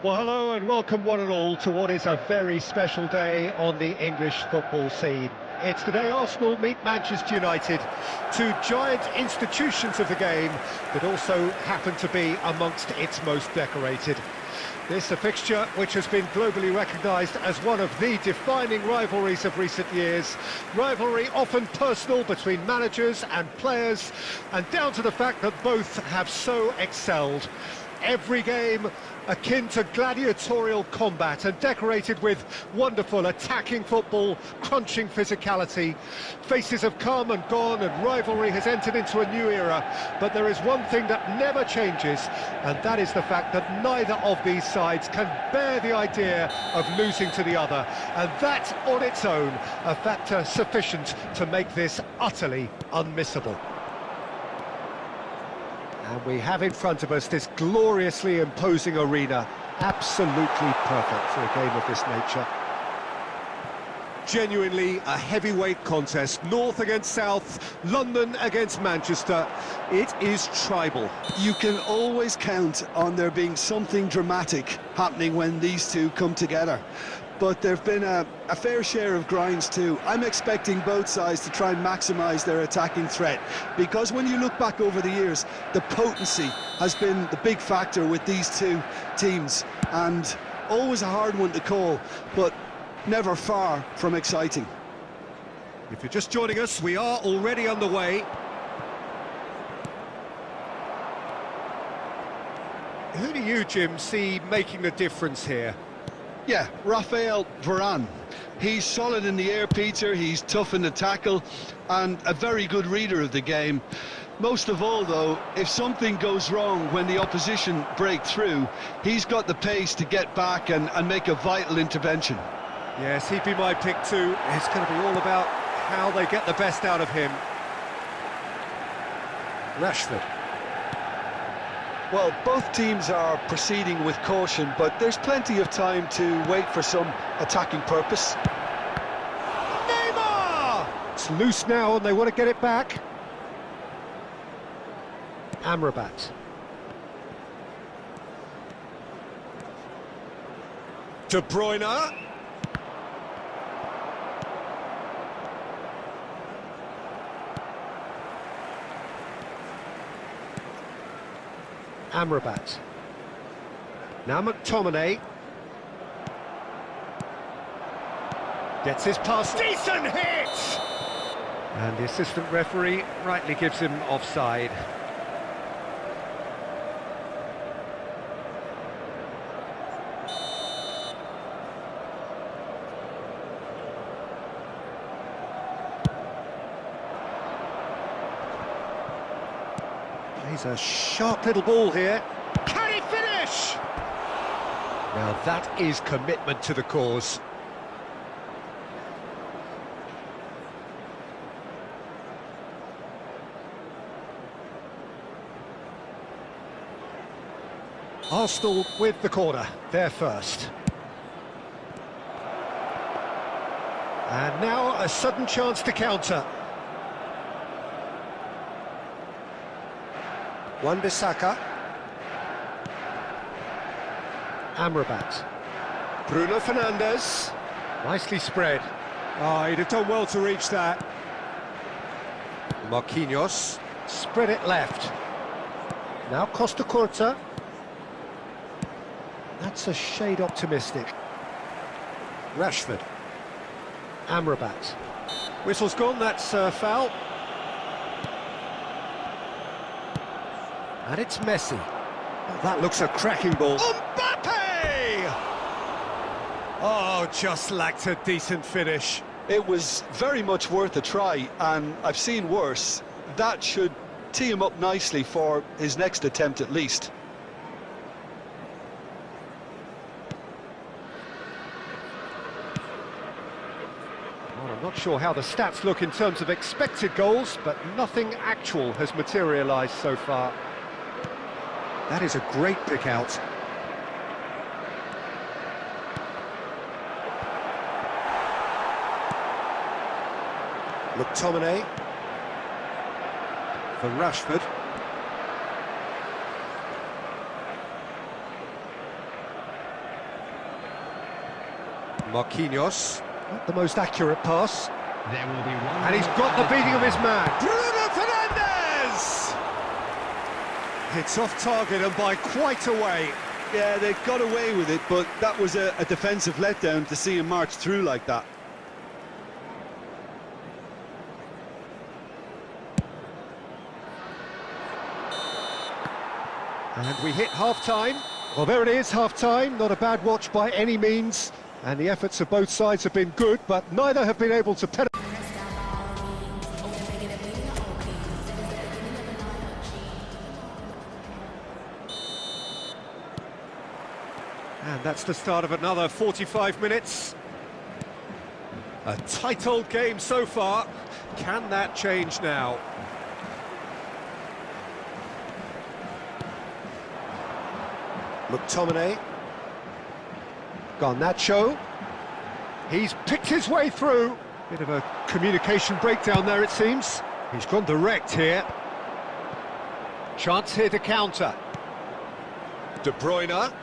Well, hello and welcome one and all to what is a very special day on the English football scene. It's the day Arsenal meet Manchester United, two giant institutions of the game that also happen to be amongst its most decorated. This a fixture which has been globally recognised as one of the defining rivalries of recent years. Rivalry often personal between managers and players, and down to the fact that both have so excelled. Every game akin to gladiatorial combat and decorated with wonderful attacking football, crunching physicality. Faces have come and gone and rivalry has entered into a new era, but there is one thing that never changes, and that is the fact that neither of these sides can bear the idea of losing to the other, and that on its own a factor sufficient to make this utterly unmissable. And we have in front of us this gloriously imposing arena, absolutely perfect for a game of this nature. Genuinely a heavyweight contest, North against South, London against Manchester. It is tribal. You can always count on there being something dramatic happening when these two come together. But there have been a fair share of grinds too. I'm expecting both sides to try and maximise their attacking threat, because when you look back over the years, the potency has been the big factor with these two teams, and always a hard one to call, but never far from exciting. If you're just joining us, we are already underway. Who do you, Jim, see making the difference here? Yeah, Raphael Varane. He's solid in the air, Peter, he's tough in the tackle, and a very good reader of the game. Most of all, though, if something goes wrong when the opposition break through, he's got the pace to get back and make a vital intervention. Yes, he'd be my pick too. It's going to be all about how they get the best out of him. Rashford. Well, both teams are proceeding with caution, but there's plenty of time to wait for some attacking purpose. Neymar! It's loose now and they want to get it back. Amrabat. De Bruyne. Amrabat. Now McTominay. Gets his pass. Decent hit! And the assistant referee rightly gives him offside. He's a sharp little ball here. Can he finish? Now that is commitment to the cause. Arsenal with the corner, they're first. And now a sudden chance to counter. Wan-Bissaka. Amrabat. Bruno Fernandes. Nicely spread. Oh, he'd have done well to reach that. Marquinhos. Spread it left. Now Costa Curta. That's a shade optimistic. Rashford. Amrabat. Whistle's gone, that's foul. And it's Messi. Oh, that looks a cracking ball. Mbappe! Oh, just lacked a decent finish. It was very much worth a try, and I've seen worse. That should tee him up nicely for his next attempt at least. Well, I'm not sure how the stats look in terms of expected goals, but nothing actual has materialised so far. That is a great pick out. McTominay. For Rashford. Marquinhos, not the most accurate pass. There will be one. And he's got the beating of his man. Bruno Fernandes! It's off target and by quite a way. Yeah, they got away with it, but that was a defensive letdown to see him march through like that. And we hit half-time. Well, there it is, half-time. Not a bad watch by any means. And the efforts of both sides have been good, but neither have been able to penetrate. And that's the start of another 45 minutes. A tight old game so far. Can that change now? McTominay. Garnacho. He's picked his way through. Bit of a communication breakdown there, it seems. He's gone direct here. Chance here to counter. De Bruyne.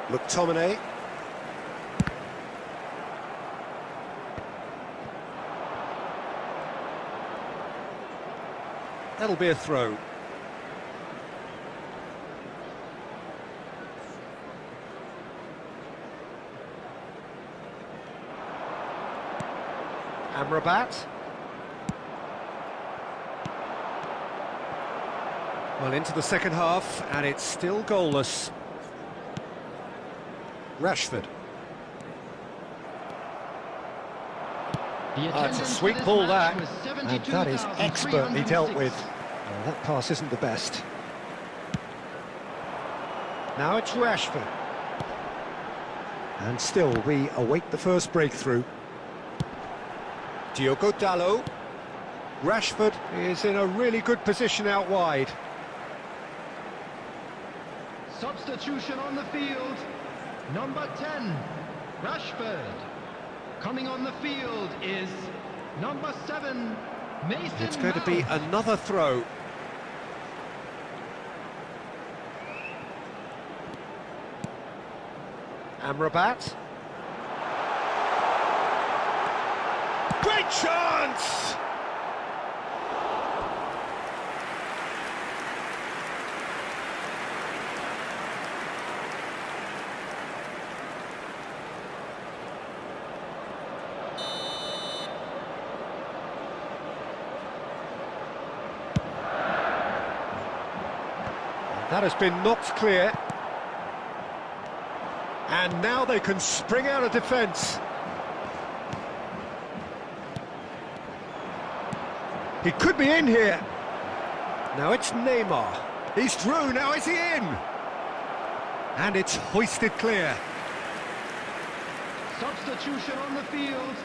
McTominay. That'll be a throw. Amrabat. Well, into the second half, and it's still goalless. Rashford. It's a sweet ball, that. And that is expertly dealt with. Well, that pass isn't the best. Now it's Rashford. And still, we await the first breakthrough. Diogo Dalot. Rashford is in a really good position out wide. Substitution on the field. Number 10, Rashford. Coming on the field is number 7, Mason It's going to Mount. be another throw. Amrabat. Great chance! That has been knocked clear. And now they can spring out of defence. He could be in here. Now it's Neymar. He's through, now is he in? And it's hoisted clear. Substitution on the field.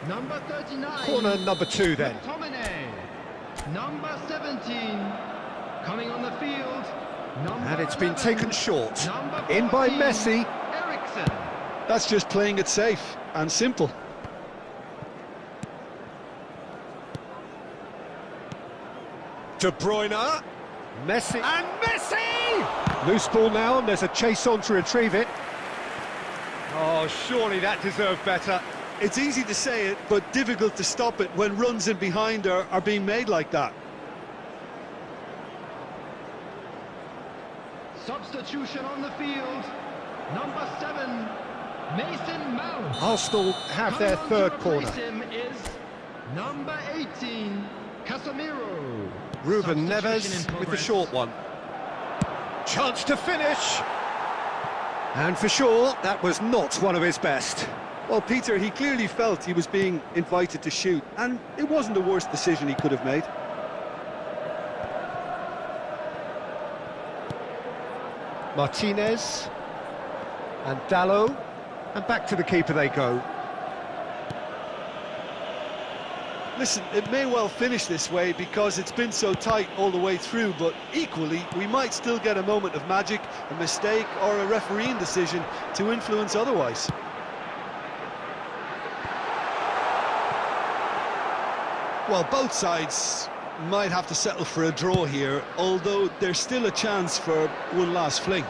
Number 39. Corner number 2 then. McTominay. Number 17. Coming on the field. Number And it's been 11. taken short. Number In by 14, Messi. Eriksen. That's just playing it safe and simple. De Bruyne. Messi. And Messi! Loose ball now, and there's a chase on to retrieve it. Oh, surely that deserved better. It's easy to say it, but difficult to stop it when runs in behind are being made like that. Substitution on the field. Number 7, Mason Mount. Arsenal have their Coming on third to corner. replace him is number 18, Casemiro. Ruben Substitution Neves in with the progress. short one. Chance to finish. And for sure, that was not one of his best. Well, Peter, he clearly felt he was being invited to shoot, and it wasn't the worst decision he could have made. Martinez. And Dalot. And back to the keeper they go. Listen, it may well finish this way because it's been so tight all the way through, but equally, we might still get a moment of magic, a mistake, or a refereeing decision to influence otherwise. Well, both sides might have to settle for a draw here, although there's still a chance for one last fling.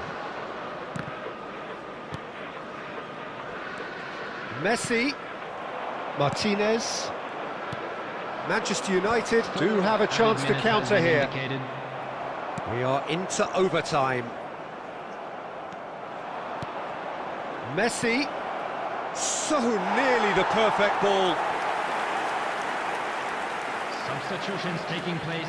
Messi, Martinez. Manchester United do have a chance to counter here. We are into overtime. Messi, so nearly the perfect ball. Substitutions taking place.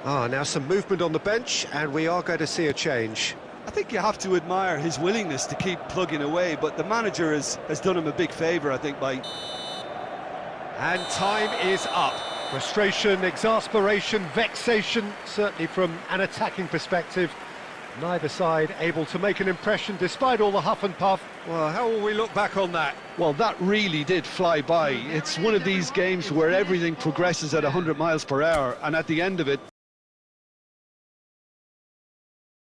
Now some movement on the bench, and we are going to see a change. I think you have to admire his willingness to keep plugging away, but the manager has done him a big favour, I think, by... And time is up. Frustration, exasperation, vexation, certainly from an attacking perspective. Neither side able to make an impression despite all the huff and puff. Well, how will we look back on that? Well, that really did fly by. It's one of these games where everything progresses at 100 miles per hour, and at the end of it,